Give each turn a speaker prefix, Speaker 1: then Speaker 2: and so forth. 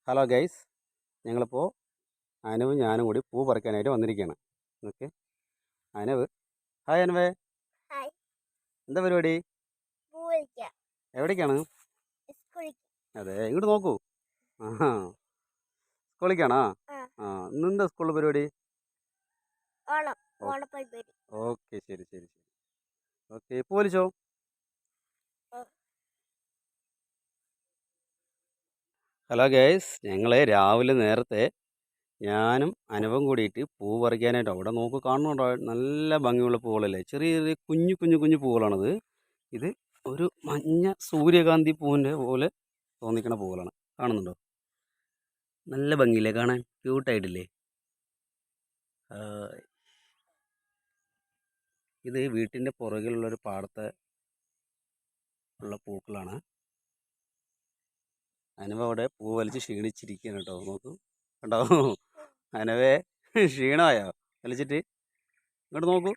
Speaker 1: Hello guys, ഞങ്ങളിപ്പോൾ അനവും ഞാനും കൂടി പൂ പറിക്കാനായിട്ട് വന്നിരിക്കുകയാണ്. ഓക്കെ, അനവ്. ഹായ് അനവേ,
Speaker 2: ഹായ്.
Speaker 1: എന്താ പരിപാടി?
Speaker 2: പൂ പറിക്കാം.
Speaker 1: എവിടേക്കാണ്?
Speaker 2: സ്കൂളിൽ.
Speaker 1: അതെ, ഇങ്ങോട്ട് നോക്കൂ. ആഹാ, സ്കൂളിലേക്കാണോ?
Speaker 2: ആ.
Speaker 1: ആ, ഇന്നെന്താ സ്കൂളിൽ പരിപാടി?
Speaker 2: ഓണം. ഓണപ്പരിപാടി.
Speaker 1: ഓക്കെ, ശരി ശരി ശരി. ഓക്കെ, പൂ വലിച്ചോ?
Speaker 2: ഓ.
Speaker 1: ഹലോ ഗൈസ്, ഞങ്ങൾ രാവിലെ നേരത്തെ ഞാനും അനവും കൂടിയിട്ട് പൂ പറിക്കാനായിട്ട് അവിടെ നോക്കൂ, കാണുന്നുണ്ടോ? നല്ല ഭംഗിയുള്ള പൂവുകളല്ലേ, ചെറിയ ചെറിയ കുഞ്ഞു കുഞ്ഞു കുഞ്ഞു പൂവുകളാണത്. ഇത് ഒരു മഞ്ഞ സൂര്യകാന്തി പൂവിൻ്റെ പോലെ തോന്നിക്കണ പൂവുകളാണ്. കാണുന്നുണ്ടോ? നല്ല ഭംഗിയില്ലേ കാണാൻ? ക്യൂട്ടായിട്ടില്ലേ? ഇത് വീട്ടിൻ്റെ പുറകിലുള്ളൊരു പാടത്തെ ഉള്ള പൂക്കളാണ്. അനവ അവിടെ പൂ വലിച്ച് ക്ഷീണിച്ചിരിക്കുകയാണ് കേട്ടോ. നോക്കൂ, കണ്ടോ? അനവേ, ക്ഷീണമായോ വലിച്ചിട്ട്? ഇങ്ങോട്ട് നോക്കൂ.